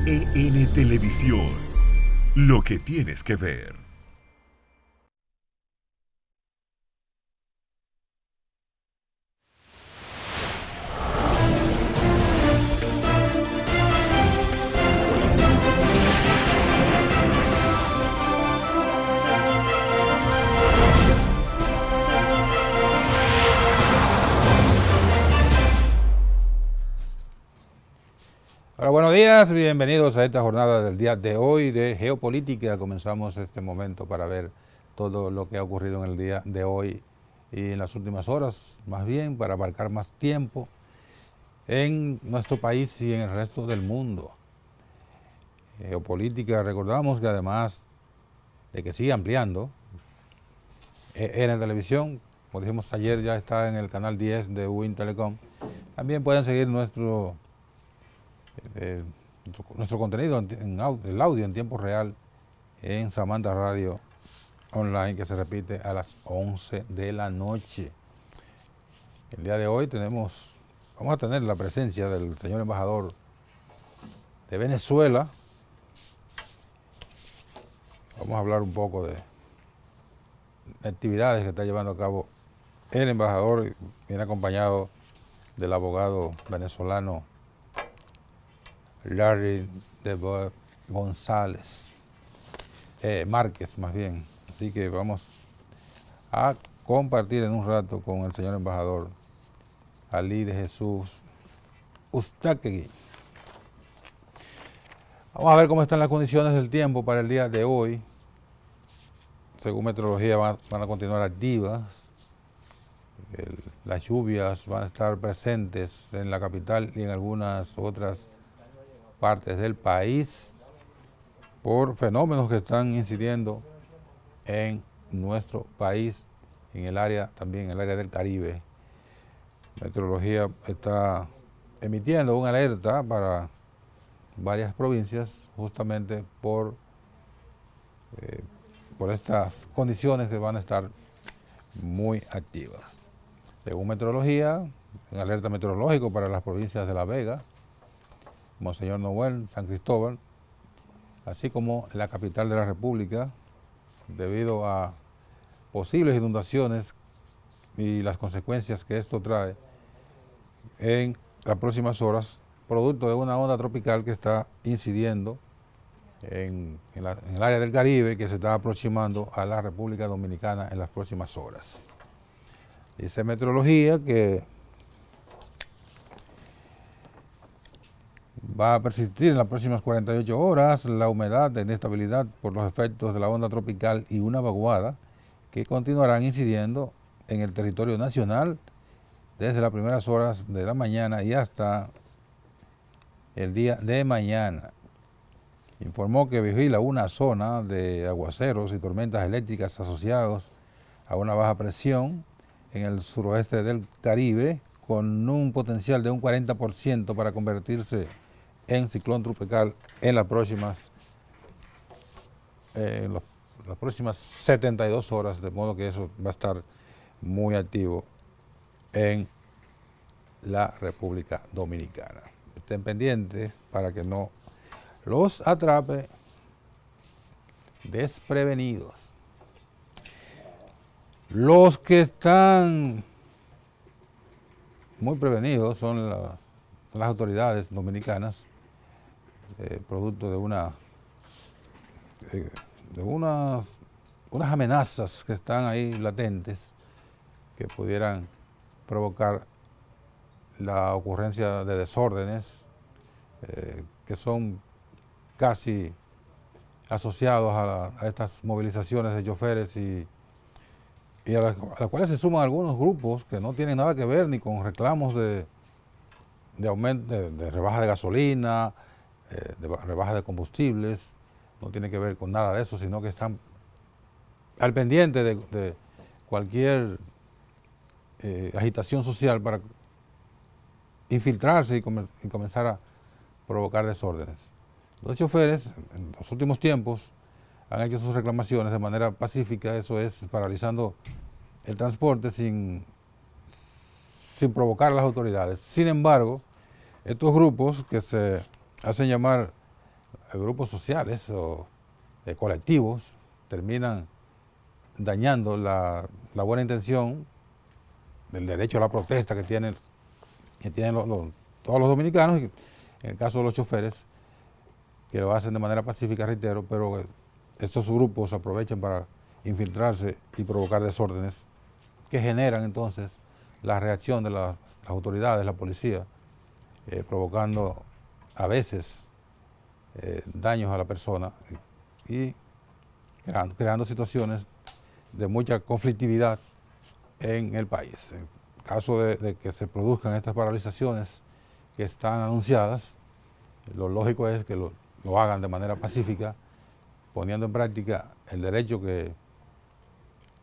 NTN Televisión, lo que tienes que ver. Hola, buenos días, bienvenidos a esta jornada del día de hoy de geopolítica. Comenzamos este momento para ver todo lo que ha ocurrido en el día de hoy y en las últimas horas, más bien para abarcar más tiempo en nuestro país y en el resto del mundo. Geopolítica, recordamos que además de que sigue ampliando, en la televisión, como dijimos ayer, ya está en el canal 10 de Win Telecom. También pueden seguir nuestro contenido, el audio en tiempo real en Samantha Radio Online, que se repite a las 11 de la noche. El día de hoy vamos a tener la presencia del señor embajador de Venezuela. Vamos a hablar un poco de actividades que está llevando a cabo el embajador, viene acompañado del abogado venezolano Larry de González, Márquez más bien. Así que vamos a compartir en un rato con el señor embajador Ali de Jesús Uzcategui. Vamos a ver cómo están las condiciones del tiempo para el día de hoy. Según meteorología van a continuar activas. Las lluvias van a estar presentes en la capital y en algunas otras partes del país por fenómenos que están incidiendo en nuestro país, también en el área del Caribe. Meteorología está emitiendo una alerta para varias provincias justamente por estas condiciones que van a estar muy activas. Según meteorología, en alerta meteorológico para las provincias de La Vega, Monseñor Noel, San Cristóbal, así como la capital de la República, debido a posibles inundaciones y las consecuencias que esto trae en las próximas horas, producto de una onda tropical que está incidiendo en el área del Caribe, que se está aproximando a la República Dominicana en las próximas horas. Dice meteorología que va a persistir en las próximas 48 horas la humedad de inestabilidad por los efectos de la onda tropical y una vaguada que continuarán incidiendo en el territorio nacional desde las primeras horas de la mañana y hasta el día de mañana. Informó que vigila una zona de aguaceros y tormentas eléctricas asociados a una baja presión en el suroeste del Caribe, con un potencial de un 40% para convertirse en ciclón tropical en las próximas 72 horas, de modo que eso va a estar muy activo en la República Dominicana. Estén pendientes para que no los atrape desprevenidos. Los que están muy prevenidos son las autoridades dominicanas, producto de unas amenazas que están ahí latentes que pudieran provocar la ocurrencia de desórdenes que son casi asociados a estas movilizaciones de choferes y a las cuales se suman algunos grupos que no tienen nada que ver ni con reclamos de aumento, de rebaja de gasolina, de rebaja de combustibles, no tiene que ver con nada de eso, sino que están al pendiente de cualquier agitación social para infiltrarse y comenzar a provocar desórdenes. Los choferes en los últimos tiempos han hecho sus reclamaciones de manera pacífica, eso es, paralizando el transporte sin provocar a las autoridades. Sin embargo, estos grupos que se hacen llamar grupos sociales o colectivos terminan dañando la buena intención del derecho a la protesta que tienen todos los dominicanos, y en el caso de los choferes, que lo hacen de manera pacífica, reitero, pero estos grupos aprovechan para infiltrarse y provocar desórdenes que generan entonces la reacción de las autoridades, la policía, provocando a veces daños a la persona y creando situaciones de mucha conflictividad en el país. En caso de que se produzcan estas paralizaciones que están anunciadas, lo lógico es que lo hagan de manera pacífica, poniendo en práctica el derecho que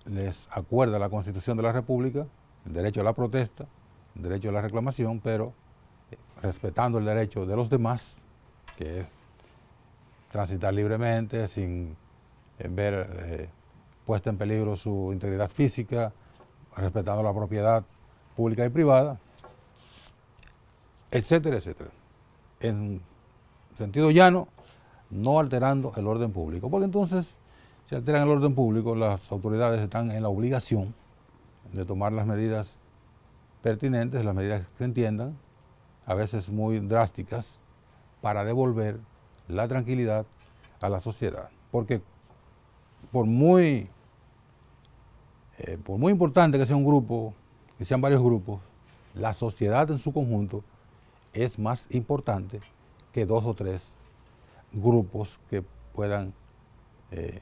les acuerda la Constitución de la República, el derecho a la protesta, el derecho a la reclamación, pero respetando el derecho de los demás, que es transitar libremente, sin ver puesta en peligro su integridad física, respetando la propiedad pública y privada, etcétera, etcétera. En sentido llano, no alterando el orden público, porque entonces, si alteran el orden público, las autoridades están en la obligación de tomar las medidas pertinentes, las medidas que se entiendan, a veces muy drásticas, para devolver la tranquilidad a la sociedad. Porque por muy importante que sea un grupo, que sean varios grupos, la sociedad en su conjunto es más importante que 2 o 3 grupos que puedan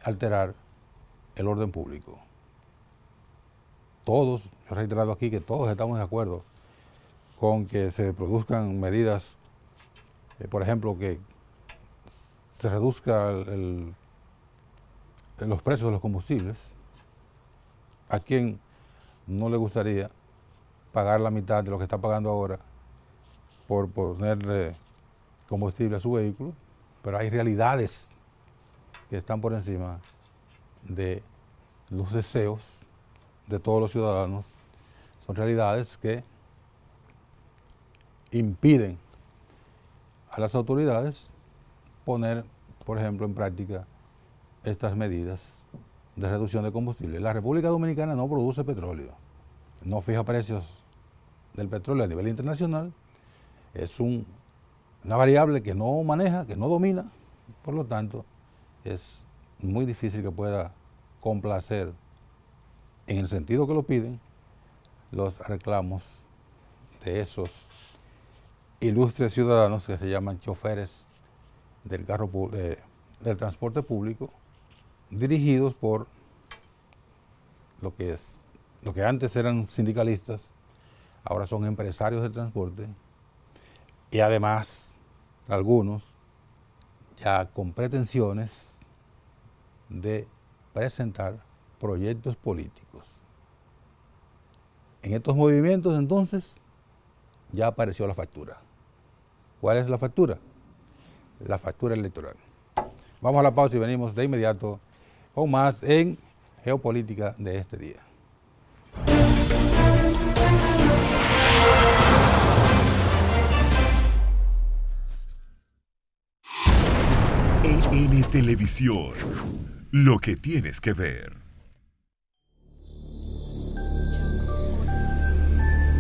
alterar el orden público. Todos, yo he reiterado aquí que todos estamos de acuerdo con que se produzcan medidas, por ejemplo, que se reduzca los precios de los combustibles. ¿A quién no le gustaría pagar la mitad de lo que está pagando ahora por ponerle combustible a su vehículo? Pero hay realidades que están por encima de los deseos de todos los ciudadanos. Son realidades que impiden a las autoridades poner, por ejemplo, en práctica estas medidas de reducción de combustible. La República Dominicana no produce petróleo, no fija precios del petróleo a nivel internacional, es una variable que no maneja, que no domina, por lo tanto es muy difícil que pueda complacer, en el sentido que lo piden, los reclamos de esos ilustres ciudadanos que se llaman choferes del transporte público, dirigidos por lo que antes eran sindicalistas, ahora son empresarios del transporte, y además algunos ya con pretensiones de presentar proyectos políticos. En estos movimientos entonces ya apareció la factura. ¿Cuál es la factura? La factura electoral. Vamos a la pausa y venimos de inmediato con más en Geopolítica de este día. EN Televisión, lo que tienes que ver.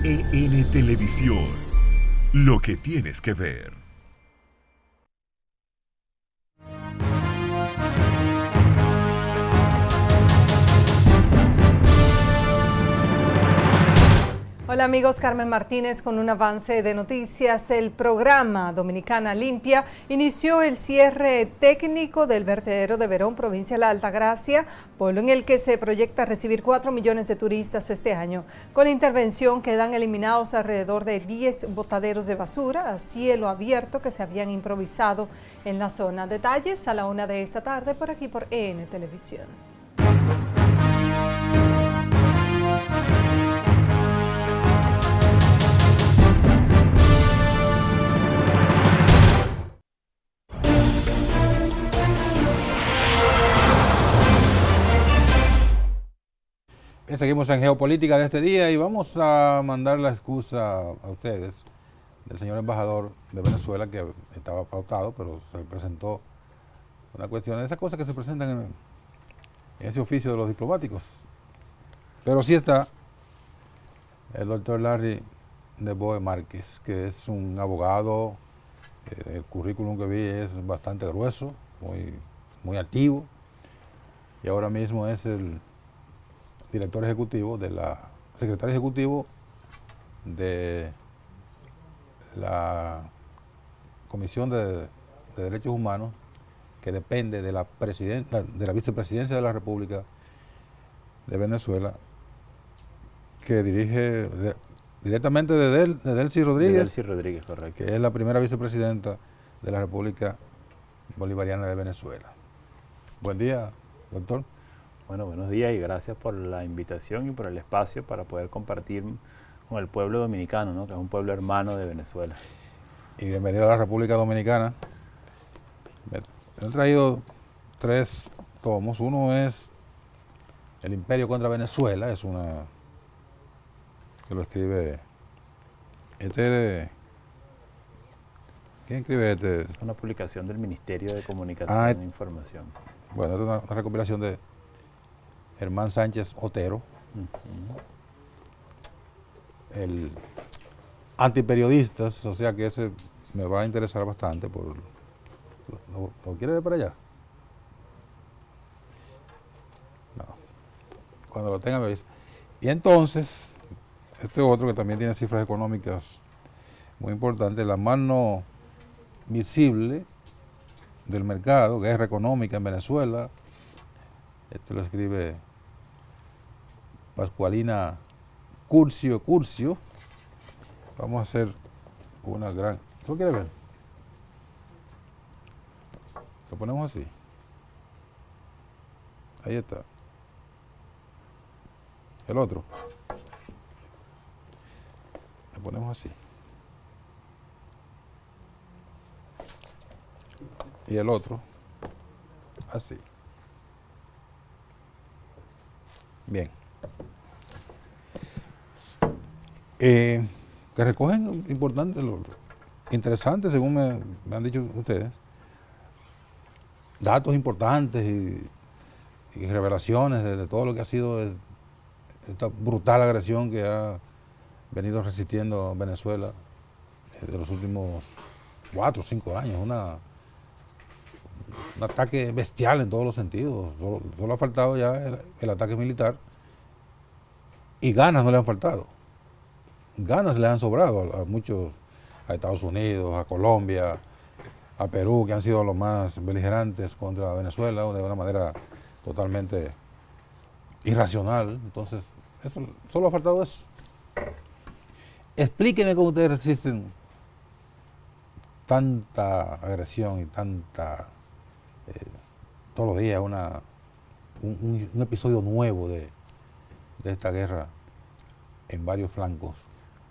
EN Televisión, lo que tienes que ver. Hola amigos, Carmen Martínez con un avance de noticias. El programa Dominicana Limpia inició el cierre técnico del vertedero de Verón, provincia de la Altagracia, pueblo en el que se proyecta recibir 4 millones de turistas este año. Con la intervención quedan eliminados alrededor de 10 botaderos de basura a cielo abierto que se habían improvisado en la zona. Detalles a la 1 de esta tarde por aquí por EN Televisión. Seguimos en Geopolítica de este día y vamos a mandar la excusa a ustedes del señor embajador de Venezuela, que estaba pautado, pero se le presentó una cuestión de esas cosas que se presentan en ese oficio de los diplomáticos. Pero sí está el doctor Larry de Boe Márquez, que es un abogado. El currículum que vi es bastante grueso, muy activo, y ahora mismo es el director ejecutivo secretario ejecutivo de la Comisión de Derechos Humanos, que depende de la vicepresidencia de la República de Venezuela, que dirige directamente de Delcy Rodríguez. De Delcy Rodríguez, correcto. Que es la primera vicepresidenta de la República Bolivariana de Venezuela. Buen día, doctor. Bueno, buenos días y gracias por la invitación y por el espacio para poder compartir con el pueblo dominicano, ¿no? Que es un pueblo hermano de Venezuela. Y bienvenido a la República Dominicana. Me he traído 3 tomos. Uno es El Imperio contra Venezuela, que lo escribe ¿quién escribe este? Es una publicación del Ministerio de Comunicación e Información. Bueno, es una recopilación de Germán Sánchez Otero, el antiperiodistas, o sea que ese me va a interesar bastante. ¿Lo quiere ver para allá? No. Cuando lo tenga me avisa. Y entonces, este otro que también tiene cifras económicas muy importantes, la mano visible del mercado, guerra económica en Venezuela. Este lo escribe Pascualina Curcio. Vamos a hacer una gran... ¿Tú lo quieres ver? Lo ponemos así. Ahí está. El otro. Lo ponemos así. Y el otro, así. Bien. Que recogen importantes, interesantes, según me han dicho ustedes, datos importantes y revelaciones de todo lo que ha sido esta brutal agresión que ha venido resistiendo Venezuela de los últimos 4 o 5 años. Un ataque bestial en todos los sentidos. Solo ha faltado ya el ataque militar, y ganas no le han faltado. Ganas le han sobrado a muchos, a Estados Unidos, a Colombia, a Perú, que han sido los más beligerantes contra Venezuela de una manera totalmente irracional. Entonces, solo ha faltado eso. Explíqueme cómo ustedes resisten tanta agresión y tanta... todos los días un episodio nuevo de esta guerra en varios flancos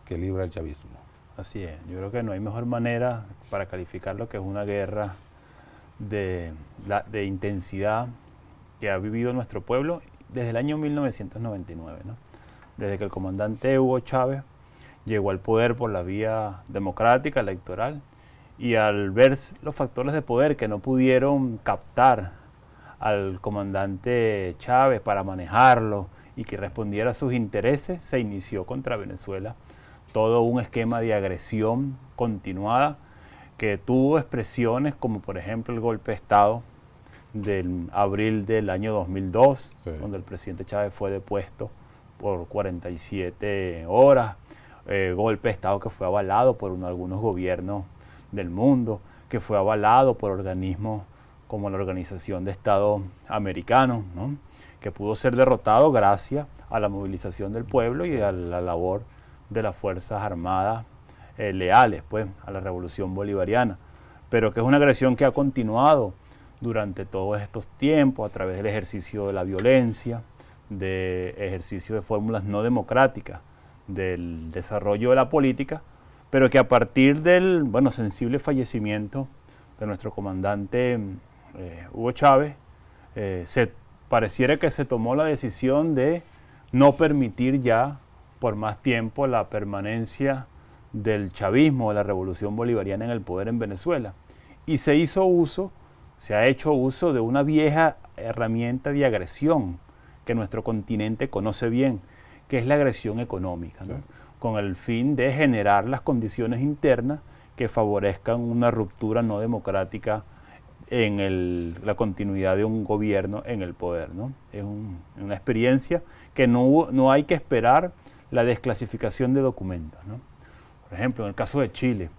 que libra el chavismo. Así es, yo creo que no hay mejor manera para calificar lo que es una guerra de intensidad que ha vivido nuestro pueblo desde el año 1999, ¿no? Desde que el comandante Hugo Chávez llegó al poder por la vía democrática, electoral, y al ver los factores de poder que no pudieron captar al comandante Chávez para manejarlo y que respondiera a sus intereses, se inició contra Venezuela todo un esquema de agresión continuada que tuvo expresiones como por ejemplo el golpe de Estado del abril del año 2002, sí, donde el presidente Chávez fue depuesto por 47 horas, golpe de Estado que fue avalado por algunos gobiernos del mundo, que fue avalado por organismos como la Organización de Estados Americanos, ¿no? Que pudo ser derrotado gracias a la movilización del pueblo y a la labor de las Fuerzas Armadas leales pues, a la Revolución Bolivariana, pero que es una agresión que ha continuado durante todos estos tiempos a través del ejercicio de la violencia, de ejercicio de fórmulas no democráticas, del desarrollo de la política, pero que a partir del sensible fallecimiento de nuestro comandante Hugo Chávez, pareciera que se tomó la decisión de no permitir ya por más tiempo la permanencia del chavismo, de la revolución bolivariana en el poder en Venezuela. Y se ha hecho uso de una vieja herramienta de agresión que nuestro continente conoce bien, que es la agresión económica, ¿no? Sí. Con el fin de generar las condiciones internas que favorezcan una ruptura no democrática en la continuidad de un gobierno en el poder, ¿no? Es una experiencia que no hay que esperar la desclasificación de documentos, ¿no? Por ejemplo, en el caso de Chile,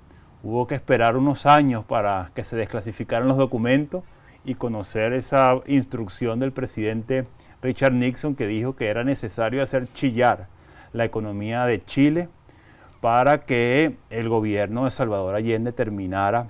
hubo que esperar unos años para que se desclasificaran los documentos y conocer esa instrucción del presidente Richard Nixon, que dijo que era necesario hacer chillar la economía de Chile para que el gobierno de Salvador Allende terminara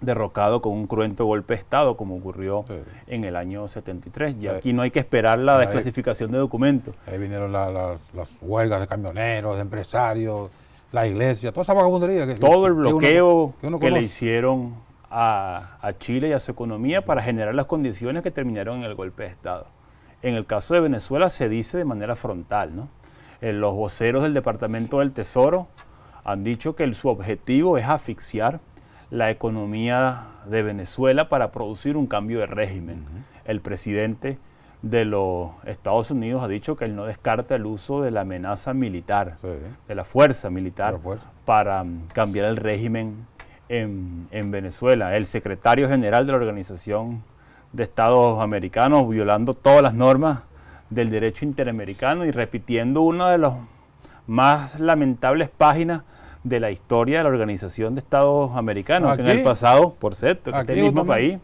derrocado con un cruento golpe de Estado, como ocurrió en el año 73. Y aquí no hay que esperar la desclasificación de documentos. Ahí vinieron las huelgas de camioneros, de empresarios, la iglesia, toda esa vagabundería. Todo el bloqueo que le hicieron a Chile y a su economía para generar las condiciones que terminaron en el golpe de Estado. En el caso de Venezuela se dice de manera frontal, ¿no? Los voceros del Departamento del Tesoro han dicho que su objetivo es asfixiar la economía de Venezuela para producir un cambio de régimen. El presidente de los Estados Unidos ha dicho que él no descarta el uso de la amenaza militar, de la fuerza militar, para cambiar el régimen en Venezuela. El secretario general de la Organización de Estados Americanos, violando todas las normas del derecho interamericano y repitiendo una de las más lamentables páginas de la historia de la Organización de Estados Americanos, que en el pasado, por cierto, que este mismo país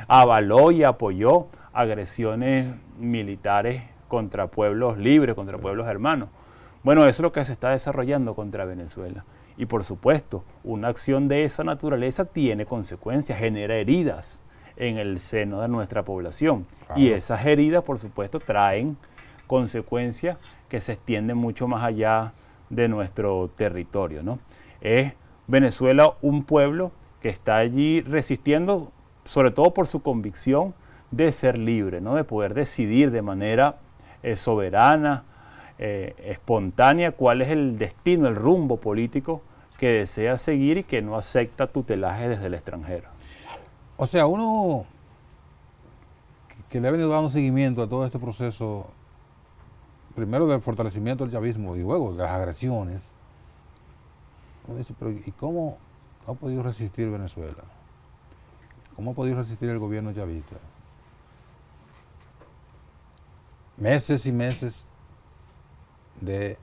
avaló y apoyó agresiones militares contra pueblos libres, contra pueblos hermanos. Bueno, eso es lo que se está desarrollando contra Venezuela. Y por supuesto, una acción de esa naturaleza tiene consecuencias, genera heridas en el seno de nuestra población. Claro. Y esas heridas, por supuesto, traen consecuencias que se extienden mucho más allá de nuestro territorio, ¿no? Es Venezuela un pueblo que está allí resistiendo, sobre todo por su convicción de ser libre, ¿no? De poder decidir de manera soberana, espontánea, cuál es el destino, el rumbo político que desea seguir y que no acepta tutelaje desde el extranjero. O sea, uno que le ha venido dando seguimiento a todo este proceso, primero del fortalecimiento del chavismo y luego de las agresiones, uno dice, pero ¿y cómo ha podido resistir Venezuela? ¿Cómo ha podido resistir el gobierno chavista? Meses y meses de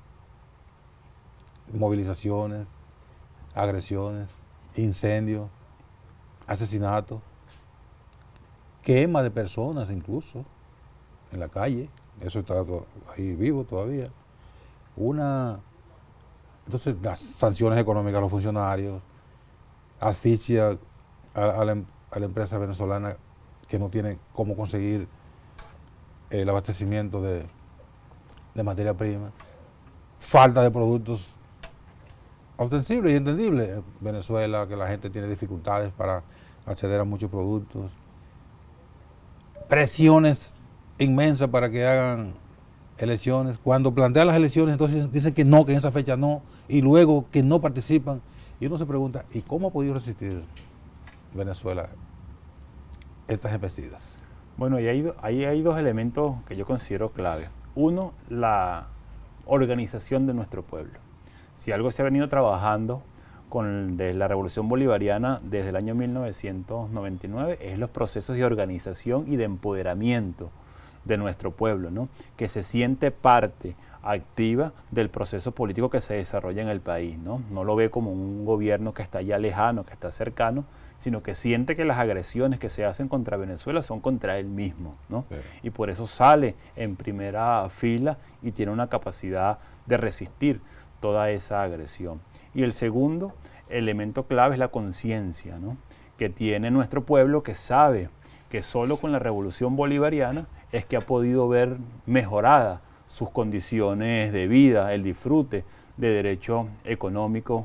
movilizaciones, agresiones, incendios, asesinatos, quema de personas incluso en la calle, eso está ahí vivo todavía. Entonces las sanciones económicas a los funcionarios, asfixia a la empresa venezolana que no tiene cómo conseguir el abastecimiento de materia prima, falta de productos ostensibles y entendibles. Venezuela, que la gente tiene dificultades para acceder a muchos productos, presiones inmensas para que hagan elecciones. Cuando plantean las elecciones, entonces dicen que no, que en esa fecha no, y luego que no participan. Y uno se pregunta, ¿y cómo ha podido resistir Venezuela estas embestidas? Bueno, y ahí hay dos elementos que yo considero clave. Uno, la organización de nuestro pueblo. Si algo se ha venido trabajando desde la Revolución Bolivariana desde el año 1999 es los procesos de organización y de empoderamiento de nuestro pueblo, ¿no? Que se siente parte activa del proceso político que se desarrolla en el país, ¿no? No lo ve como un gobierno que está ya lejano, que está cercano, sino que siente que las agresiones que se hacen contra Venezuela son contra él mismo, ¿no? Sí. Y por eso sale en primera fila y tiene una capacidad de resistir toda esa agresión. Y el segundo elemento clave es la conciencia, ¿no? Que tiene nuestro pueblo, que sabe que solo con la Revolución Bolivariana es que ha podido ver mejorada sus condiciones de vida, el disfrute de derechos económicos,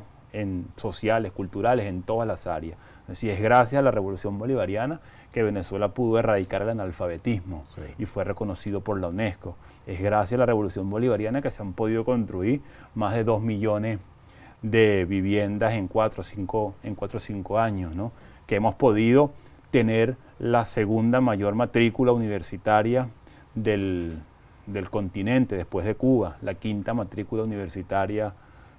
sociales, culturales, en todas las áreas. Así es gracias a la Revolución Bolivariana que Venezuela pudo erradicar el analfabetismo, sí, y fue reconocido por la UNESCO. Es gracias a la Revolución Bolivariana que se han podido construir más de 2 millones de viviendas en 4 o 5 años, ¿no? Que hemos podido tener la segunda mayor matrícula universitaria del continente después de Cuba, la quinta matrícula universitaria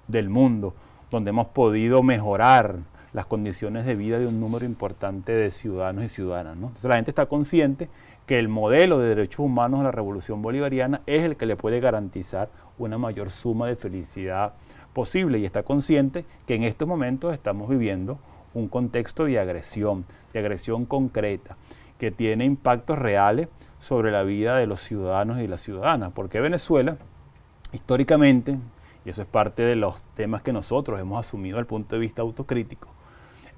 del mundo, donde hemos podido mejorar las condiciones de vida de un número importante de ciudadanos y ciudadanas, ¿no? Entonces la gente está consciente que el modelo de derechos humanos de la Revolución Bolivariana es el que le puede garantizar una mayor suma de felicidad posible, y está consciente que en estos momentos estamos viviendo un contexto de agresión concreta, que tiene impactos reales sobre la vida de los ciudadanos y las ciudadanas, porque Venezuela, históricamente, y eso es parte de los temas que nosotros hemos asumido desde el punto de vista autocrítico,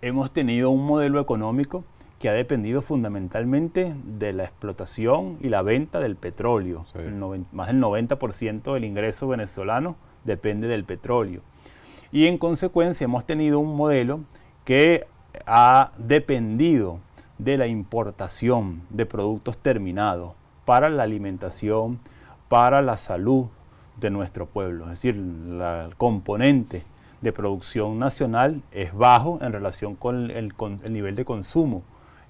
hemos tenido un modelo económico que ha dependido fundamentalmente de la explotación y la venta del petróleo. Sí. Más del 90% del ingreso venezolano depende del petróleo. Y en consecuencia hemos tenido un modelo que ha dependido de la importación de productos terminados para la alimentación, para la salud de nuestro pueblo. Es decir, el componente de producción nacional es bajo en relación con el nivel de consumo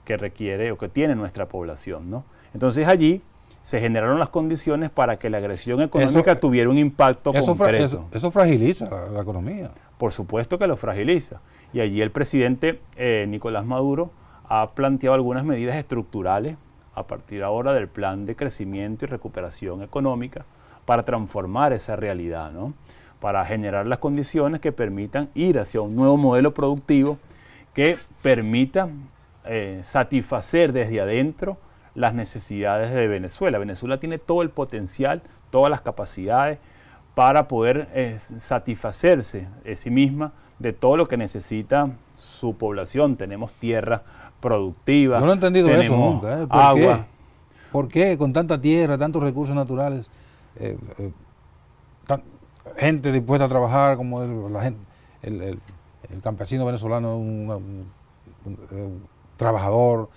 que requiere o que tiene nuestra población, ¿no? Entonces allí se generaron las condiciones para que la agresión económica tuviera un impacto concreto. Eso fragiliza la economía. Por supuesto que lo fragiliza. Y allí el presidente Nicolás Maduro ha planteado algunas medidas estructurales a partir ahora del plan de crecimiento y recuperación económica para transformar esa realidad, ¿no? Para generar las condiciones que permitan ir hacia un nuevo modelo productivo que permita satisfacer desde adentro las necesidades de Venezuela. Venezuela tiene todo el potencial, todas las capacidades para poder satisfacerse de sí misma de todo lo que necesita su población. Tenemos tierra productiva, Yo no he entendido eso nunca. agua. ¿Por qué con tanta tierra, tantos recursos naturales, gente dispuesta a trabajar, como la gente, el campesino venezolano, un trabajador?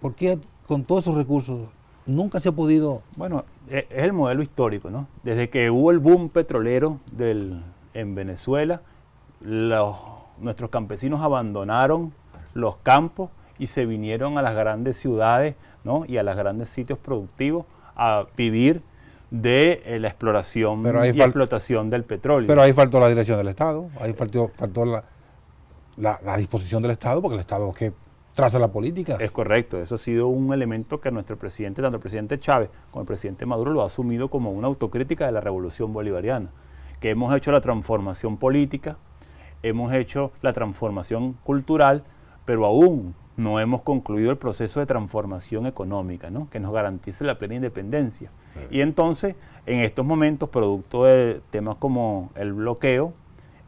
¿Por qué con todos esos recursos nunca se ha podido? Bueno, es el modelo histórico, ¿no? Desde que hubo el boom petrolero en Venezuela, nuestros campesinos abandonaron los campos y se vinieron a las grandes ciudades, ¿no? Y a los grandes sitios productivos a vivir de la exploración y explotación del petróleo. Pero ahí faltó la dirección del Estado, ahí faltó la disposición del Estado, porque el Estado es que traza la política. Es correcto, eso ha sido un elemento que nuestro presidente, tanto el presidente Chávez como el presidente Maduro, lo ha asumido como una autocrítica de la Revolución Bolivariana, que hemos hecho la transformación política, hemos hecho la transformación cultural, pero aún no hemos concluido el proceso de transformación económica, ¿no? Que nos garantice la plena independencia. Sí. Y entonces, en estos momentos, producto de temas como el bloqueo,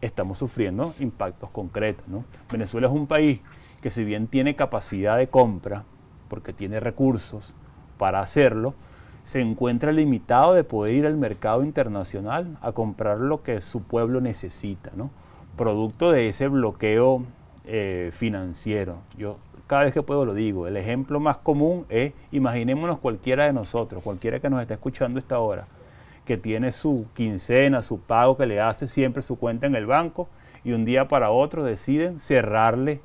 estamos sufriendo impactos concretos, ¿no? Venezuela es un país que, si bien tiene capacidad de compra, porque tiene recursos para hacerlo, se encuentra limitado de poder ir al mercado internacional a comprar lo que su pueblo necesita, ¿no? Producto de ese bloqueo financiero. Yo cada vez que puedo lo digo, el ejemplo más común es, imaginémonos cualquiera de nosotros, cualquiera que nos está escuchando a esta hora, que tiene su quincena, su pago que le hace siempre su cuenta en el banco, y un día para otro deciden cerrarle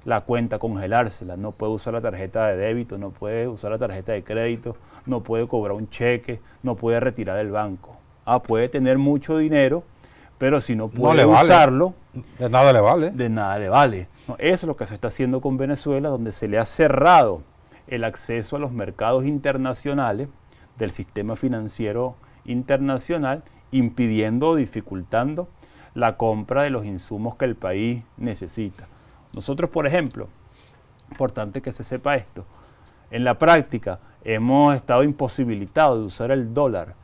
la cuenta, congelársela. No puede usar la tarjeta de débito, no puede usar la tarjeta de crédito, no puede cobrar un cheque, no puede retirar del banco. Puede tener mucho dinero, pero si no puede usarlo, de nada le vale. De nada le vale. No, eso es lo que se está haciendo con Venezuela, donde se le ha cerrado el acceso a los mercados internacionales del sistema financiero internacional, impidiendo o dificultando la compra de los insumos que el país necesita. Nosotros, por ejemplo, importante que se sepa esto, en la práctica hemos estado imposibilitados de usar el dólar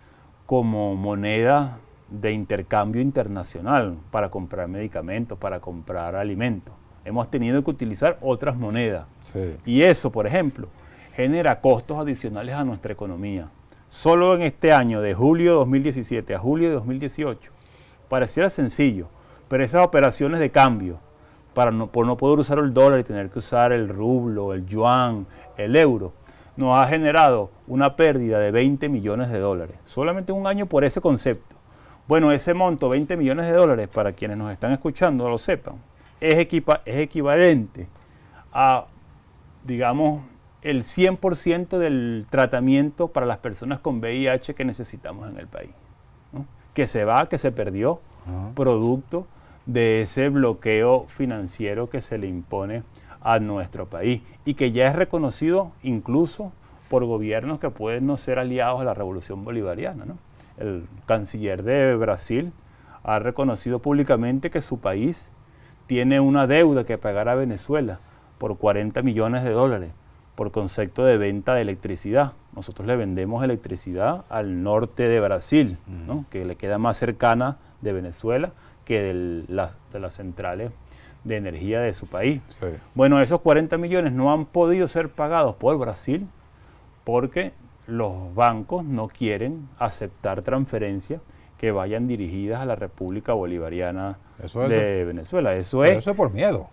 como moneda de intercambio internacional para comprar medicamentos, para comprar alimentos. Hemos tenido que utilizar otras monedas. Sí. Y eso, por ejemplo, genera costos adicionales a nuestra economía. Solo en este año, de julio de 2017 a julio de 2018, pareciera sencillo, pero esas operaciones de cambio, por no poder usar el dólar y tener que usar el rublo, el yuan, el euro, nos ha generado una pérdida de 20 millones de dólares. Solamente en un año por ese concepto. Bueno, ese monto, 20 millones de dólares, para quienes nos están escuchando lo sepan, es equivalente a, digamos, el 100% del tratamiento para las personas con VIH que necesitamos en el país, ¿no? Que se perdió, producto de ese bloqueo financiero que se le impone a nuestro país y que ya es reconocido incluso por gobiernos que pueden no ser aliados a la revolución bolivariana, ¿no? El canciller de Brasil ha reconocido públicamente que su país tiene una deuda que pagar a Venezuela por 40 millones de dólares por concepto de venta de electricidad. Nosotros le vendemos electricidad al norte de Brasil, ¿no? Que le queda más cercana de Venezuela que de las centrales de energía de su país. Sí. Bueno, esos 40 millones no han podido ser pagados por Brasil porque los bancos no quieren aceptar transferencias que vayan dirigidas a la República Bolivariana de Venezuela. Eso es por miedo.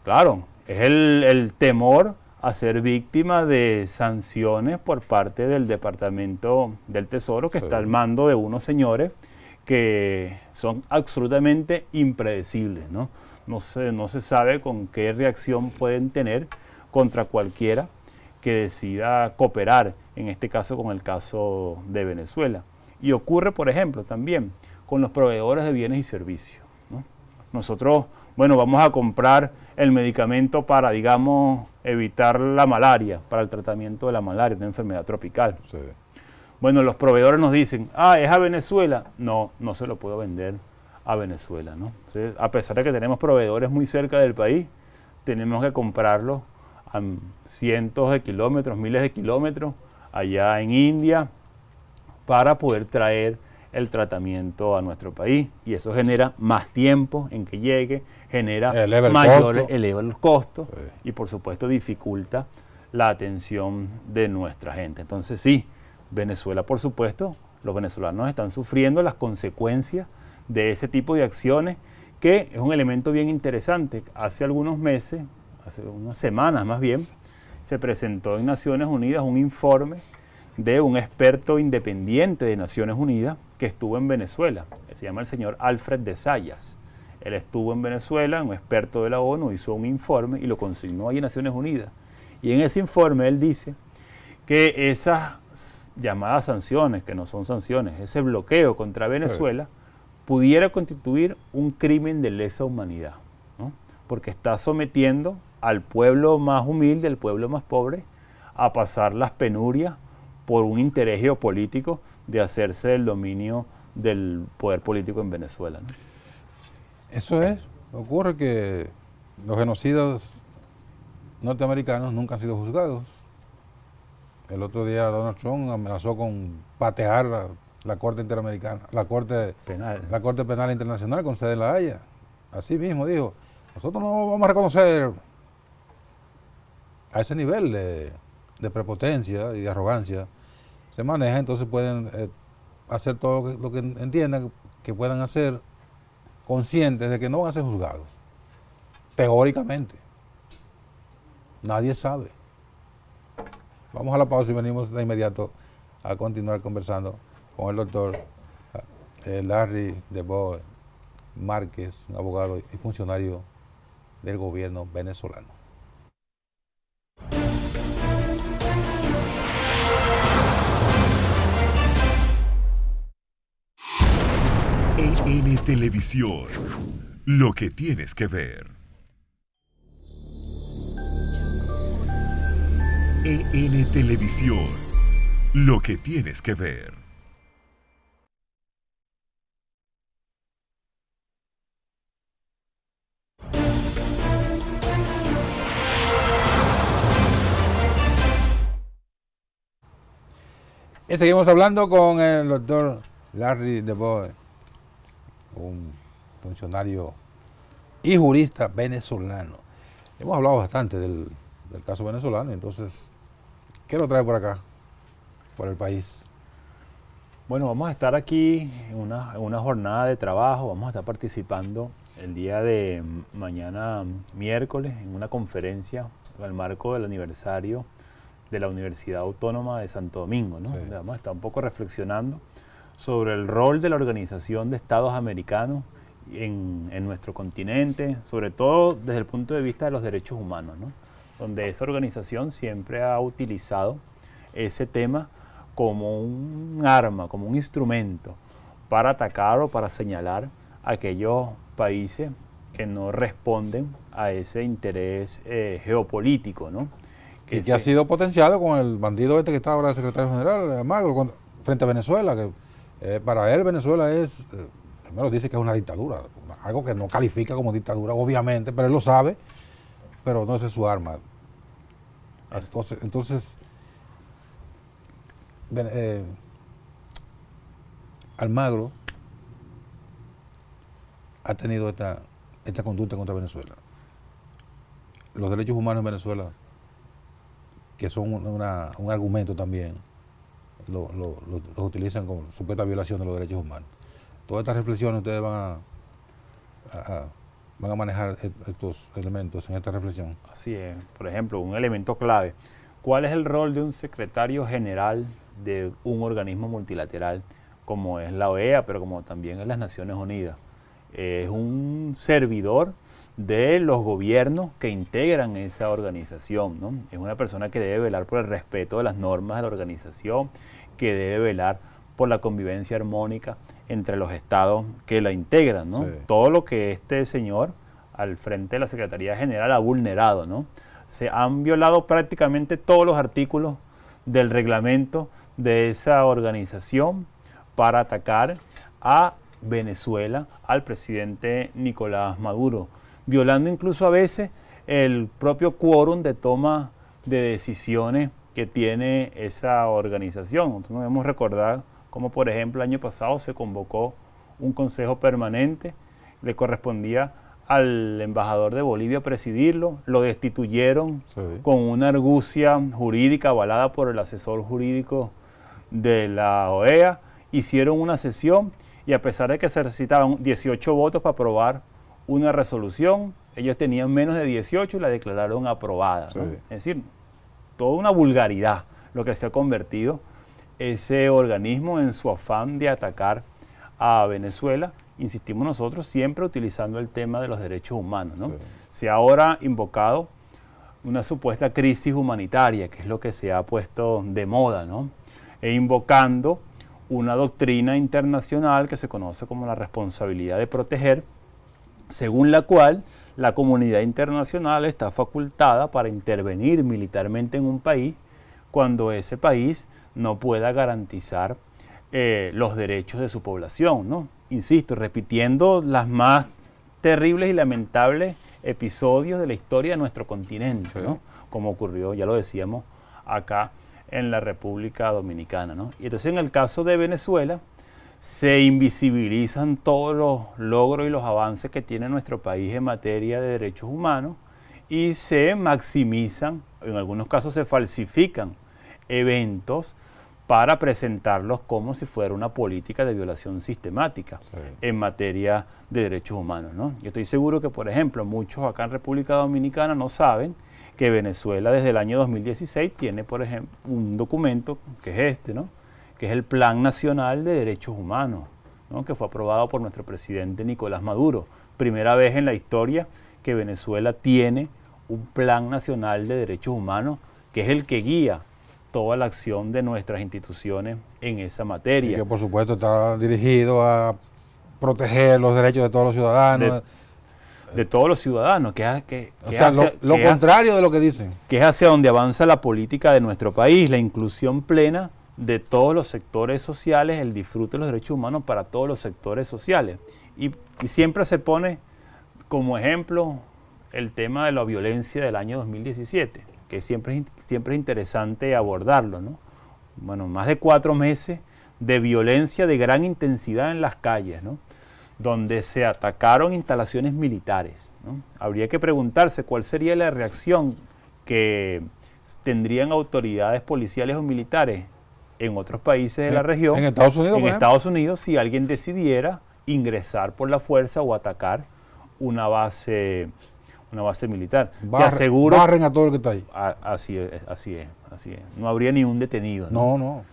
Claro, es el temor a ser víctima de sanciones por parte del Departamento del Tesoro, que está al mando de unos señores que son absolutamente impredecibles, ¿no? No se sabe con qué reacción pueden tener contra cualquiera que decida cooperar, en este caso con el caso de Venezuela. Y ocurre, por ejemplo, también con los proveedores de bienes y servicios, ¿no? Nosotros, bueno, vamos a comprar el medicamento para, digamos, evitar la malaria, para el tratamiento de la malaria, una enfermedad tropical. Sí. Bueno, los proveedores nos dicen, ¿es a Venezuela? No, no se lo puedo vender a Venezuela, ¿no? ¿Sí? A pesar de que tenemos proveedores muy cerca del país, tenemos que comprarlo a cientos de kilómetros, miles de kilómetros, allá en India, para poder traer el tratamiento a nuestro país. Y eso genera más tiempo en que llegue, eleva los costos y por supuesto dificulta la atención de nuestra gente. Entonces sí, Venezuela, por supuesto, los venezolanos están sufriendo las consecuencias de ese tipo de acciones, que es un elemento bien interesante. Hace algunos meses, hace unas semanas más bien, se presentó en Naciones Unidas un informe de un experto independiente de Naciones Unidas que estuvo en Venezuela. Se llama el señor Alfred de Zayas. Él estuvo en Venezuela, un experto de la ONU, hizo un informe y lo consignó ahí en Naciones Unidas. Y en ese informe él dice que esas llamadas sanciones, que no son sanciones, ese bloqueo contra Venezuela, pudiera constituir un crimen de lesa humanidad, ¿no? Porque está sometiendo al pueblo más humilde, al pueblo más pobre, a pasar las penurias por un interés geopolítico de hacerse del dominio del poder político en Venezuela, ¿no? Eso es. Ocurre que los genocidas norteamericanos nunca han sido juzgados. El otro día Donald Trump amenazó con patear la Corte Interamericana, la Corte Penal Internacional con sede en La Haya. Así mismo dijo, nosotros no vamos a reconocer. A ese nivel de prepotencia y de arrogancia se maneja, entonces pueden hacer todo lo que entiendan que puedan hacer, conscientes de que no van a ser juzgados, teóricamente. Nadie sabe. Vamos a la pausa y venimos de inmediato a continuar conversando con el doctor Larry DeBoe Márquez, un abogado y funcionario del gobierno venezolano. EN Televisión, lo que tienes que ver. EN Televisión, lo que tienes que ver. Y seguimos hablando con el doctor Larry DeBoe, un funcionario y jurista venezolano. Hemos hablado bastante del caso venezolano, entonces, ¿qué lo trae por acá, por el país? Bueno, vamos a estar aquí en una jornada de trabajo, vamos a estar participando el día de mañana, miércoles, en una conferencia en el marco del aniversario de la Universidad Autónoma de Santo Domingo, ¿no? Sí. Donde vamos a estar un poco reflexionando sobre el rol de la Organización de Estados Americanos en nuestro continente, sobre todo desde el punto de vista de los derechos humanos, ¿no? Donde esa organización siempre ha utilizado ese tema como un arma, como un instrumento para atacar o para señalar a aquellos países que no responden a ese interés geopolítico, ¿no? Y que ha sido potenciado con el bandido este que está ahora el secretario general, Almagro, frente a Venezuela, que para él Venezuela es, primero dice que es una dictadura, algo que no califica como dictadura, obviamente, pero él lo sabe, pero no esa es su arma. Entonces Almagro ha tenido esta conducta contra Venezuela. Los derechos humanos en Venezuela, que son un argumento también, los utilizan como supuesta violación de los derechos humanos. Todas estas reflexiones ustedes van a manejar estos elementos en esta reflexión. Así es. Por ejemplo, un elemento clave. ¿Cuál es el rol de un secretario general de un organismo multilateral como es la OEA, pero como también es las Naciones Unidas? Es un servidor de los gobiernos que integran esa organización, ¿no? Es una persona que debe velar por el respeto de las normas de la organización, que debe velar por la convivencia armónica entre los estados que la integran, ¿no? Sí. Todo lo que este señor al frente de la Secretaría General ha vulnerado, ¿no? Se han violado prácticamente todos los artículos del reglamento de esa organización para atacar a Venezuela, al presidente Nicolás Maduro, violando incluso a veces el propio quórum de toma de decisiones que tiene esa organización. Nosotros debemos recordar cómo, por ejemplo, el año pasado se convocó un consejo permanente, le correspondía al embajador de Bolivia presidirlo, lo destituyeron con una argucia jurídica avalada por el asesor jurídico de la OEA, hicieron una sesión y a pesar de que se necesitaban 18 votos para aprobar una resolución, ellos tenían menos de 18 y la declararon aprobada, ¿no? Es decir, toda una vulgaridad lo que se ha convertido ese organismo en su afán de atacar a Venezuela. Insistimos nosotros siempre utilizando el tema de los derechos humanos, ¿no? Se ha ahora invocado una supuesta crisis humanitaria, que es lo que se ha puesto de moda, ¿no? E invocando una doctrina internacional que se conoce como la responsabilidad de proteger, según la cual la comunidad internacional está facultada para intervenir militarmente en un país cuando ese país no pueda garantizar los derechos de su población, ¿no? Insisto, repitiendo las más terribles y lamentables episodios de la historia de nuestro continente, ¿no? Como ocurrió, ya lo decíamos, acá en la República Dominicana, ¿no? Y entonces en el caso de Venezuela se invisibilizan todos los logros y los avances que tiene nuestro país en materia de derechos humanos y se maximizan, en algunos casos se falsifican eventos para presentarlos como si fuera una política de violación sistemática en materia de derechos humanos, ¿no? Yo estoy seguro que, por ejemplo, muchos acá en República Dominicana no saben que Venezuela desde el año 2016 tiene, por ejemplo, un documento que es este, ¿no? Que es el Plan Nacional de Derechos Humanos, ¿no? Que fue aprobado por nuestro presidente Nicolás Maduro. Primera vez en la historia que Venezuela tiene un Plan Nacional de Derechos Humanos que es el que guía toda la acción de nuestras instituciones en esa materia. Y que por supuesto está dirigido a proteger los derechos de todos los ciudadanos. De todos los ciudadanos, lo contrario de lo que dicen. Que es hacia donde avanza la política de nuestro país, la inclusión plena de todos los sectores sociales, el disfrute de los derechos humanos para todos los sectores sociales. Y siempre se pone como ejemplo el tema de la violencia del año 2017, que siempre es interesante abordarlo, ¿no? Bueno, más de 4 meses de violencia de gran intensidad en las calles, ¿no? Donde se atacaron instalaciones militares, ¿no? Habría que preguntarse cuál sería la reacción que tendrían autoridades policiales o militares en otros países de la región, en Estados Unidos, en Estados Unidos, si alguien decidiera ingresar por la fuerza o atacar una base militar. Te aseguro, barren a todo el que está ahí. Así es. No habría ni un detenido, ¿no? No.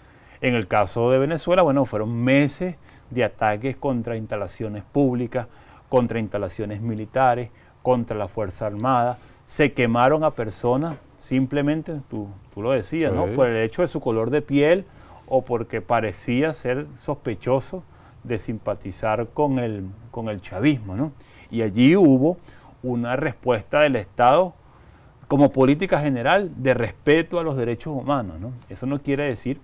En el caso de Venezuela, bueno, fueron meses de ataques contra instalaciones públicas, contra instalaciones militares, contra la Fuerza Armada. Se quemaron a personas simplemente, tú lo decías, Sí. ¿no? Por el hecho de su color de piel o porque parecía ser sospechoso de simpatizar con el chavismo, ¿no? Y allí hubo una respuesta del Estado como política general de respeto a los derechos humanos, ¿no? Eso no quiere decir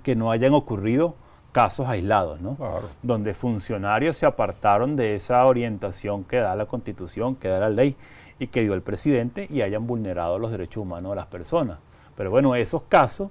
que no hayan ocurrido casos aislados, ¿no? Claro. Donde funcionarios se apartaron de esa orientación que da la Constitución, que da la ley y que dio el presidente y hayan vulnerado los derechos humanos de las personas. Pero bueno, esos casos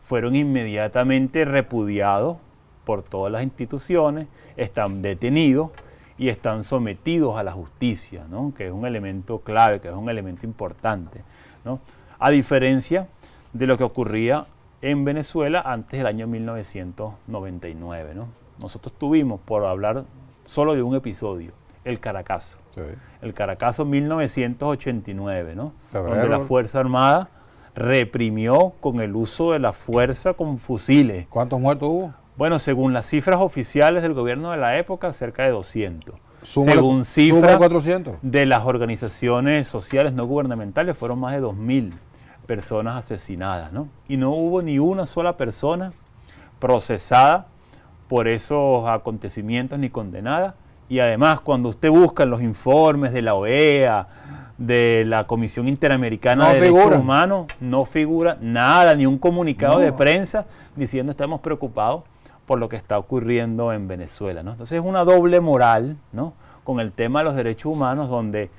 fueron inmediatamente repudiados por todas las instituciones, están detenidos y están sometidos a la justicia, ¿no? Que es un elemento clave, que es un elemento importante, ¿no? A diferencia de lo que ocurría en Venezuela antes del año 1999, ¿no? Nosotros tuvimos, por hablar solo de un episodio, el Caracazo. Sí. El Caracazo 1989, ¿no? Febrero. Donde la Fuerza Armada reprimió con el uso de la fuerza con fusiles. ¿Cuántos muertos hubo? Bueno, según las cifras oficiales del gobierno de la época, cerca de 200. Súmale- Según súmale cifras 400. de las organizaciones sociales no gubernamentales, fueron más de 2.000 personas asesinadas, ¿no? Y no hubo ni una sola persona procesada por esos acontecimientos ni condenada. Y además, cuando usted busca en los informes de la OEA, de la Comisión Interamericana No de Derechos figuran. Humanos, no figura nada, ni un comunicado No. de prensa diciendo estamos preocupados por lo que está ocurriendo en Venezuela, ¿no? Entonces es una doble moral, ¿no? Con el tema de los derechos humanos, donde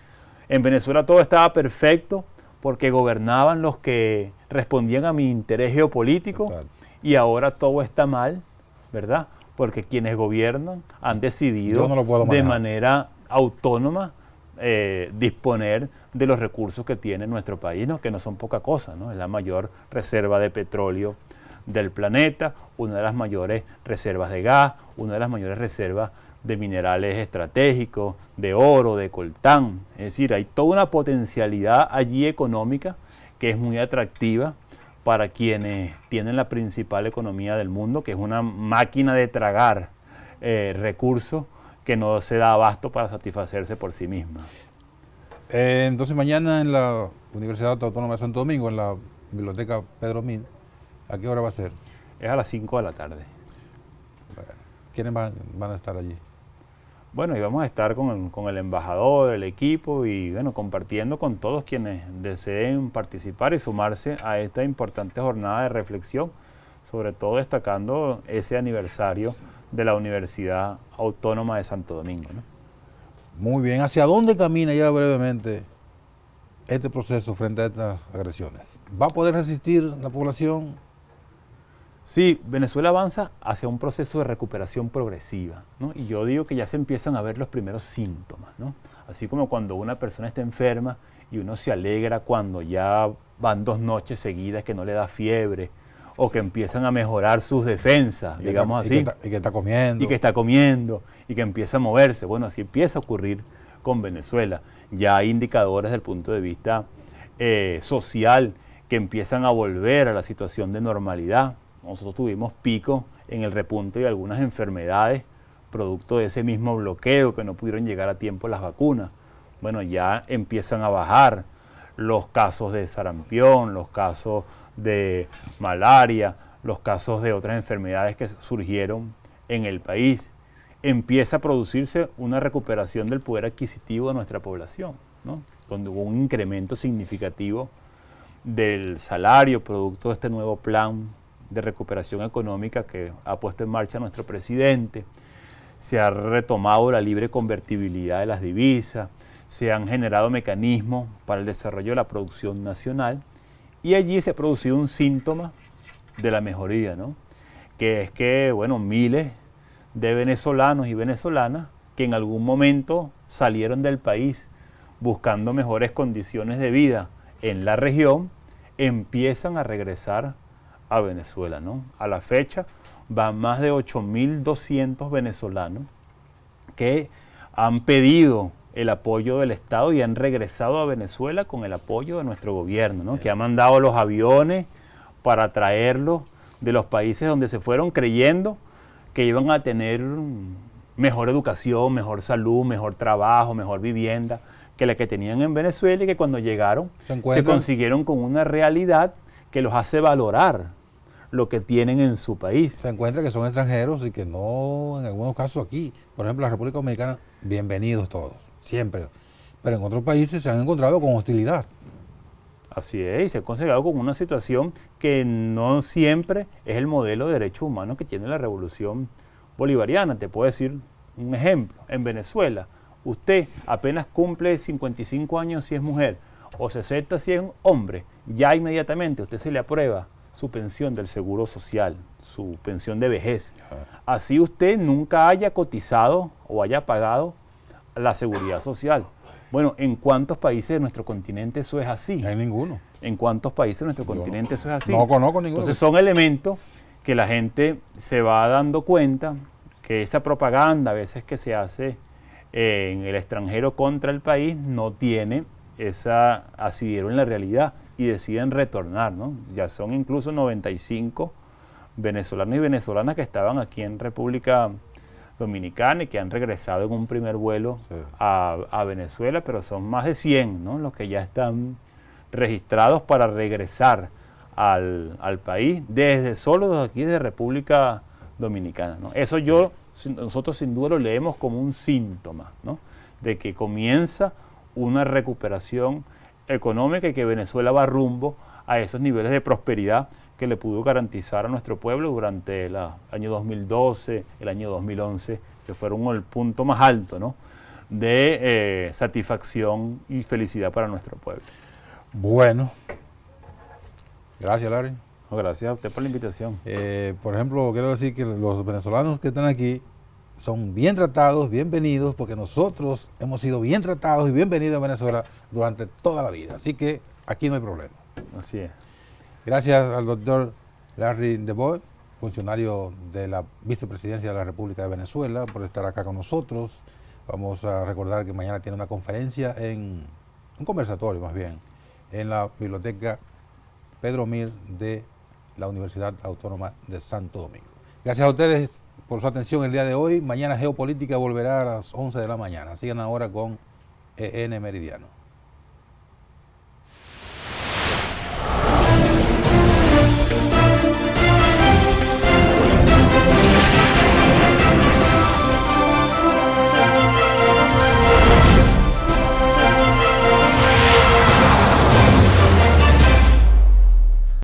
en Venezuela todo estaba perfecto porque gobernaban los que respondían a mi interés geopolítico. Exacto. Y ahora todo está mal, ¿verdad? Porque quienes gobiernan han decidido Yo no lo puedo de manejar. manera autónoma disponer de los recursos que tiene nuestro país, ¿no? Que no son poca cosa, ¿no? Es la mayor reserva de petróleo del planeta, una de las mayores reservas de gas, una de las mayores reservas de minerales estratégicos, de oro, de coltán. Es decir, hay toda una potencialidad allí económica que es muy atractiva para quienes tienen la principal economía del mundo, que es una máquina de tragar recursos que no se da abasto para satisfacerse por sí misma. Entonces mañana en la Universidad Autónoma de Santo Domingo, en la Biblioteca Pedro Mil, ¿a qué hora va a ser? Es a las 5 de la tarde. ¿Quiénes van a estar allí? Bueno, y vamos a estar con el embajador, el equipo y bueno, compartiendo con todos quienes deseen participar y sumarse a esta importante jornada de reflexión, sobre todo destacando ese aniversario de la Universidad Autónoma de Santo Domingo, ¿no? Muy bien. ¿Hacia dónde camina ya brevemente este proceso frente a estas agresiones? ¿Va a poder resistir la población? Sí, Venezuela avanza hacia un proceso de recuperación progresiva, ¿no? Y yo digo que ya se empiezan a ver los primeros síntomas, ¿no? Así como cuando una persona está enferma y uno se alegra cuando ya van 2 noches seguidas que no le da fiebre o que empiezan a mejorar sus defensas, digamos así. Y que está comiendo. Y que está comiendo y que empieza a moverse. Bueno, así empieza a ocurrir con Venezuela. Ya hay indicadores desde el punto de vista social que empiezan a volver a la situación de normalidad. Nosotros tuvimos picos en el repunte de algunas enfermedades producto de ese mismo bloqueo que no pudieron llegar a tiempo las vacunas. Bueno, ya empiezan a bajar los casos de sarampión, los casos de malaria, los casos de otras enfermedades que surgieron en el país. Empieza a producirse una recuperación del poder adquisitivo de nuestra población, ¿no? Donde hubo un incremento significativo del salario producto de este nuevo plan de recuperación económica que ha puesto en marcha nuestro presidente. Se ha retomado la libre convertibilidad de las divisas, se han generado mecanismos para el desarrollo de la producción nacional y allí se ha producido un síntoma de la mejoría, ¿no? Que es que, bueno, miles de venezolanos y venezolanas que en algún momento salieron del país buscando mejores condiciones de vida en la región, empiezan a regresar a Venezuela, ¿no? A la fecha van más de 8.200 venezolanos que han pedido el apoyo del Estado y han regresado a Venezuela con el apoyo de nuestro gobierno, ¿no? Que ha mandado los aviones para traerlos de los países donde se fueron creyendo que iban a tener mejor educación, mejor salud, mejor trabajo, mejor vivienda que la que tenían en Venezuela, y que cuando llegaron se consiguieron con una realidad que los hace valorar lo que tienen en su país. Se encuentra que son extranjeros y que no, en algunos casos aquí, por ejemplo, la República Dominicana, bienvenidos todos, siempre. Pero en otros países se han encontrado con hostilidad. Así es, y se ha conseguido con una situación que no siempre es el modelo de derechos humanos que tiene la revolución bolivariana. Te puedo decir un ejemplo. En Venezuela, usted apenas cumple 55 años si es mujer, o 60 si es hombre, ya inmediatamente usted se le aprueba su pensión del Seguro Social, su pensión de vejez. Así usted nunca haya cotizado o haya pagado la seguridad social. Bueno, ¿en cuántos países de nuestro continente eso es así? No hay ninguno. ¿En cuántos países de nuestro continente eso es así? No conozco ninguno. Entonces son elementos que la gente se va dando cuenta que esa propaganda a veces que se hace en el extranjero contra el país no tiene esa asidero en la realidad y deciden retornar, ¿no? Ya son incluso 95 venezolanos y venezolanas que estaban aquí en República Dominicana y que han regresado en un primer vuelo a Venezuela, pero son más de 100, ¿no?, los que ya están registrados para regresar al país desde aquí de República Dominicana, ¿no? Eso nosotros sin duda lo leemos como un síntoma, ¿no?, de que comienza una recuperación económica y que Venezuela va rumbo a esos niveles de prosperidad que le pudo garantizar a nuestro pueblo durante el año 2012, el año 2011, que fueron el punto más alto, ¿no?, de satisfacción y felicidad para nuestro pueblo. Bueno, gracias, Larry. No, gracias a usted por la invitación. Por ejemplo, quiero decir que los venezolanos que están aquí son bien tratados, bienvenidos, porque nosotros hemos sido bien tratados y bienvenidos a Venezuela durante toda la vida. Así que aquí no hay problema. Así es. Gracias al doctor Larry DeBoer, funcionario de la Vicepresidencia de la República de Venezuela, por estar acá con nosotros. Vamos a recordar que mañana tiene una conferencia, un conversatorio más bien, en la Biblioteca Pedro Mir de la Universidad Autónoma de Santo Domingo. Gracias a ustedes por su atención el día de hoy. Mañana Geopolítica volverá a las 11 de la mañana. Sigan ahora con EN Meridiano.